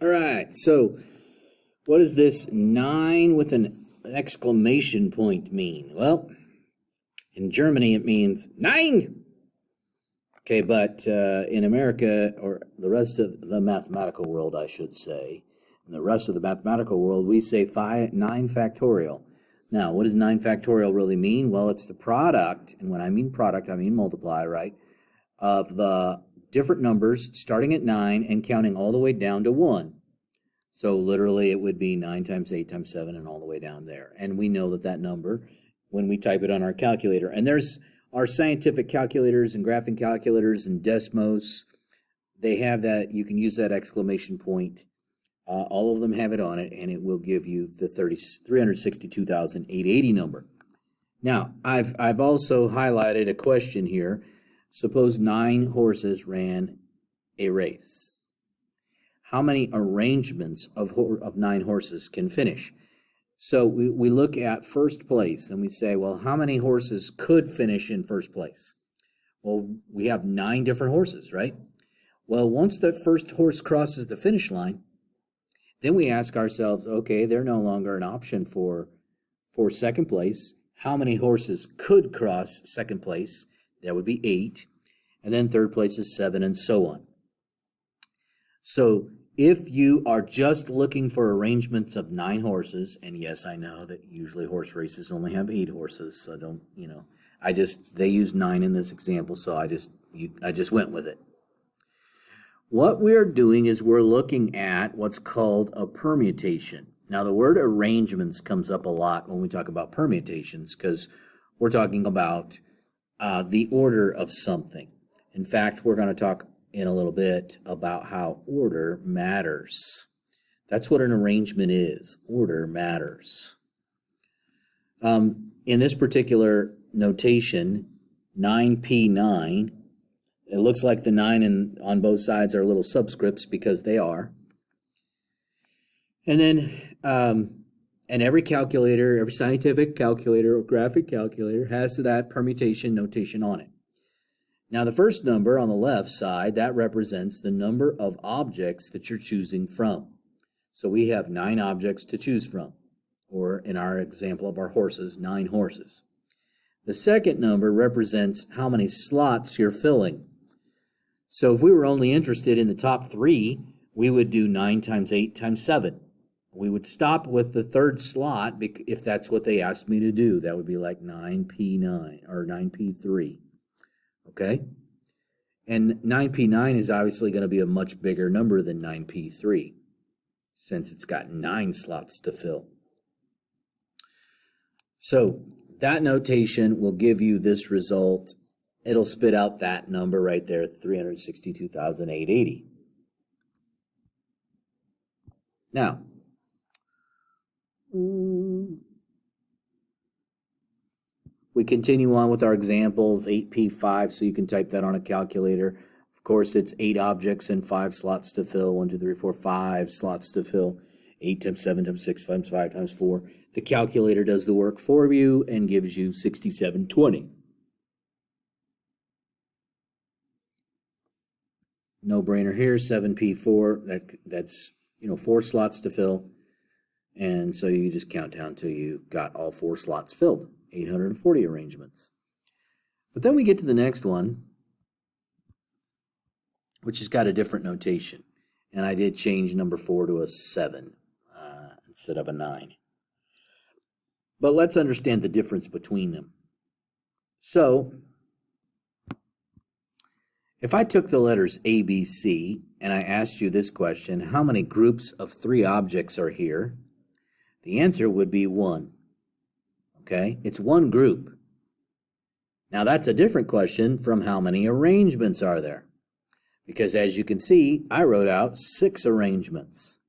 All right, so what does this 9 with an exclamation point mean? Well, in Germany it means 9. Okay, but in America, or the rest of the mathematical world, I should say, in the rest of the mathematical world, we say 9 factorial. Now, what does 9 factorial really mean? Well, it's the product, and when I mean product, I mean multiply, right, of the different numbers starting at 9 and counting all the way down to 1. So literally it would be 9 times 8 times 7 and all the way down there. And we know that number when we type it on our calculator. And there's our scientific calculators and graphing calculators and Desmos. They have that. You can use that exclamation point. All of them have it on it, and it will give you the 362,880 number. Now, I've also highlighted a question here. Suppose 9 horses ran a race. How many arrangements of 9 horses can finish? So we look at first place, and we say, well, how many horses could finish in first place? Well, we have 9 different horses, right? Well, once the first horse crosses the finish line, then we ask ourselves, okay, they're no longer an option for second place. How many horses could cross second place? That would be 8. And then third place is 7, and so on. So if you are just looking for arrangements of 9 horses, and yes, I know that usually horse races only have 8 horses, so don't, they use 9 in this example, so I just went with it. What we're doing is we're looking at what's called a permutation. Now, the word arrangements comes up a lot when we talk about permutations because we're talking about the order of something. In fact, we're going to talk in a little bit about how order matters. That's what an arrangement is. Order matters. In this particular notation, 9p9, it looks like the 9 on both sides are little subscripts because they are. And then, and every calculator, every scientific calculator or graphic calculator has that permutation notation on it. Now, the first number on the left side, that represents the number of objects that you're choosing from. So we have 9 objects to choose from, or in our example of our horses, 9 horses. The second number represents how many slots you're filling. So if we were only interested in the top 3, we would do 9 times 8 times 7. We would stop with the third slot if that's what they asked me to do. That would be like 9p9 or 9p3. Okay? And 9p9 is obviously going to be a much bigger number than 9p3 since it's got 9 slots to fill. So that notation will give you this result. It'll spit out that number right there, 362,880. Now, we continue on with our examples, 8p5, so you can type that on a calculator. Of course, it's 8 objects and 5 slots to fill, 1, 2, 3, 4, 5 slots to fill, 8 times 7 times 6 times 5 times 4. The calculator does the work for you and gives you 6720. No brainer here, 7p4, that's 4 slots to fill. And so you just count down till you got all 4 slots filled, 840 arrangements. But then we get to the next one, which has got a different notation. And I did change number 4 to a 7 instead of a 9. But let's understand the difference between them. So, if I took the letters A, B, C, and I asked you this question, how many groups of 3 objects are here? The answer would be 1. Okay? It's 1 group. Now, that's a different question from how many arrangements are there? Because as you can see, I wrote out 6 arrangements.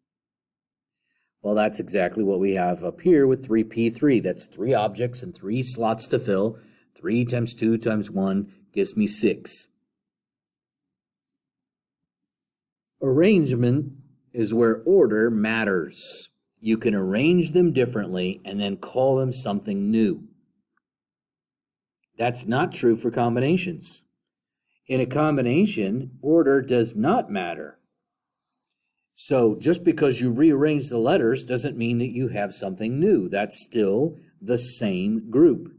Well, that's exactly what we have up here with 3p3. That's 3 objects and 3 slots to fill. 3 times 2 times 1 gives me 6. Arrangement is where order matters. You can arrange them differently and then call them something new. That's not true for combinations. In a combination, order does not matter. So just because you rearrange the letters doesn't mean that you have something new. That's still the same group.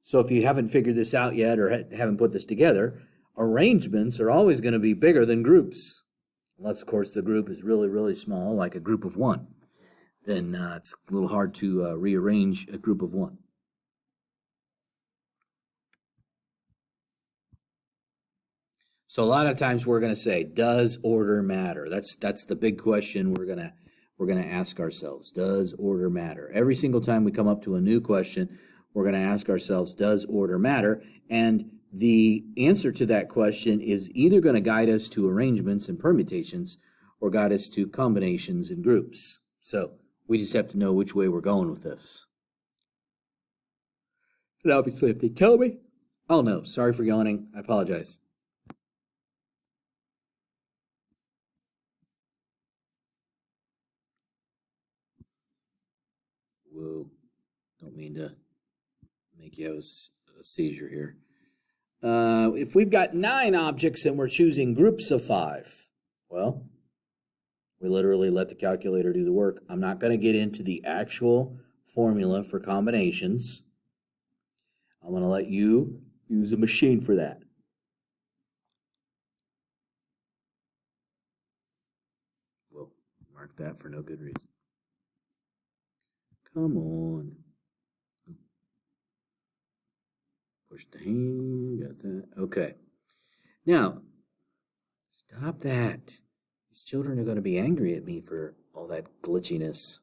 So if you haven't figured this out yet or haven't put this together, arrangements are always going to be bigger than groups. Unless, of course, the group is really, really small, like a group of one. Then it's a little hard to rearrange a group of one. So a lot of times we're going to say, does order matter? That's the big question we're going to ask ourselves. Does order matter? Every single time we come up to a new question, we're going to ask ourselves, does order matter? And the answer to that question is either going to guide us to arrangements and permutations or guide us to combinations and groups. So we just have to know which way we're going with this. And obviously, if they tell me, I'll know. Sorry for yawning. I apologize. Whoa, don't mean to make you have a seizure here. If we've got 9 objects and we're choosing groups of 5, well, we literally let the calculator do the work. I'm not going to get into the actual formula for combinations. I'm going to let you use a machine for that. We'll mark that for no good reason. Come on. Push the hand, got that. Okay. Now, stop that. These children are going to be angry at me for all that glitchiness.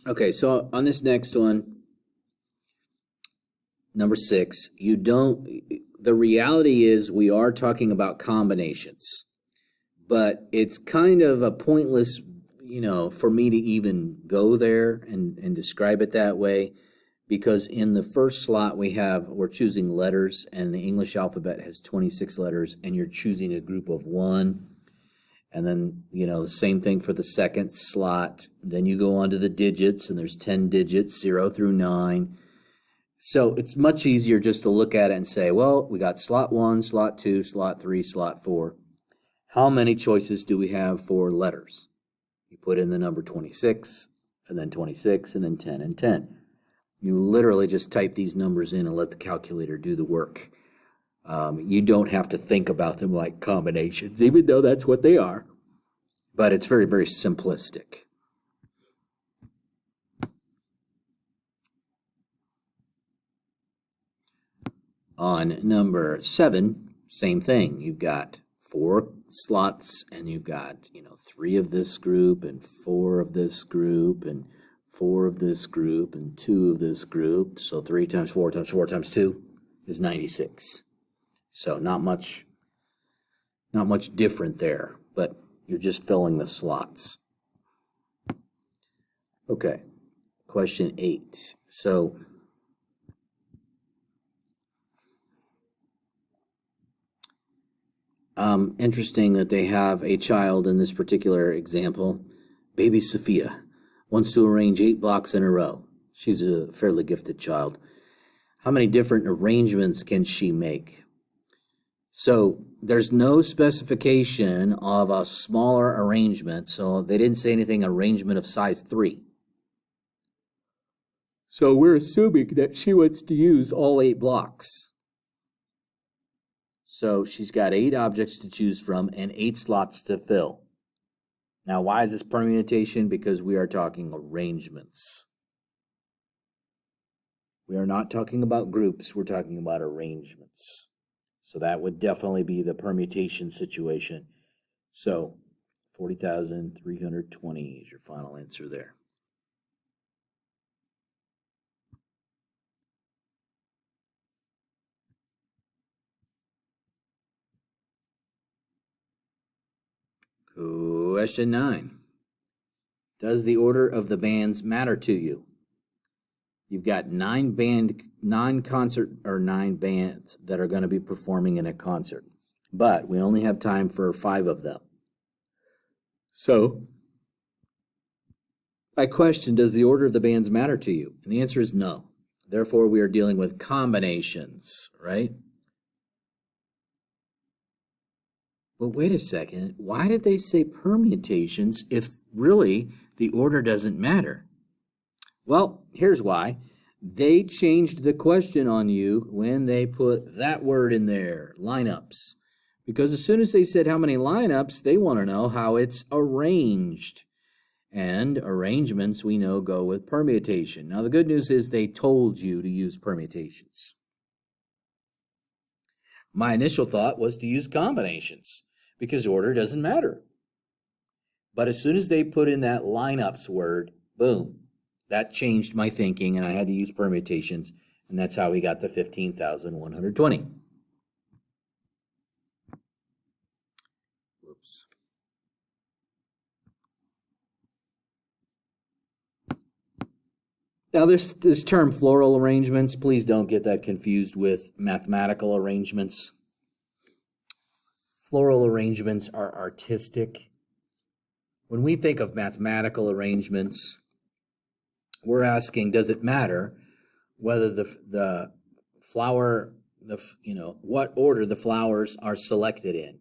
Okay, so on this next one, number 6, the reality is we are talking about combinations, but it's kind of a pointless, for me to even go there and describe it that way, because in the first slot we're choosing letters, and the English alphabet has 26 letters, and you're choosing a group of 1. And then, the same thing for the second slot. Then you go on to the digits, and there's 10 digits, 0 through 9. So it's much easier just to look at it and say, well, we got slot 1, slot 2, slot 3, slot 4. How many choices do we have for letters? You put in the number 26, and then 26, and then 10 and 10. You literally just type these numbers in and let the calculator do the work. You don't have to think about them like combinations, even though that's what they are. But it's very, very simplistic. On number 7, same thing. You've got 4 slots, and you've got, 3 of this group, and 4 of this group, and 4 of this group, and 2 of this group. So 3 times 4 times 4 times 2 is 96. So not much different there, but you're just filling the slots. Okay, question 8. So interesting that they have a child in this particular example. Baby Sophia wants to arrange 8 blocks in a row. She's a fairly gifted child. How many different arrangements can she make? So there's no specification of a smaller arrangement, so they didn't say anything arrangement of size 3. So we're assuming that she wants to use all 8 blocks. So she's got 8 objects to choose from and 8 slots to fill. Now, why is this permutation? Because we are talking arrangements. We are not talking about groups, we're talking about arrangements. So that would definitely be the permutation situation. So 40,320 is your final answer there. Question 9. Does the order of the bands matter to you? You've got 9 bands that are going to be performing in a concert, but we only have time for 5 of them. So, my question, does the order of the bands matter to you? And the answer is no. Therefore, we are dealing with combinations, right? But wait a second. Why did they say permutations if really the order doesn't matter? Well, here's why. They changed the question on you when they put that word in there, lineups. Because as soon as they said how many lineups, they want to know how it's arranged. And arrangements, we know, go with permutation. Now, the good news is they told you to use permutations. My initial thought was to use combinations because order doesn't matter. But as soon as they put in that lineups word, boom, that changed my thinking, and I had to use permutations, and that's how we got to 15,120. Whoops. Now, this term floral arrangements, please don't get that confused with mathematical arrangements. Floral arrangements are artistic. When we think of mathematical arrangements, we're asking, does it matter whether the flower, what order the flowers are selected in?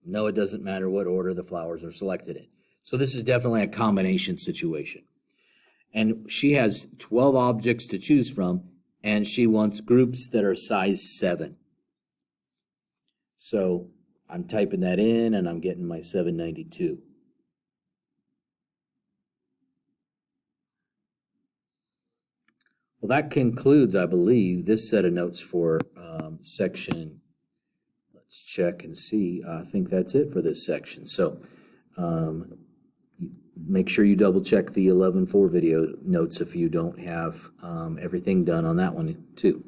No, it doesn't matter what order the flowers are selected in. So this is definitely a combination situation. And she has 12 objects to choose from, and she wants groups that are size 7. So I'm typing that in, and I'm getting my 792. Well, that concludes, I believe, this set of notes for section. Let's check and see. I think that's it for this section. So make sure you double check the 11.4 video notes if you don't have everything done on that one too.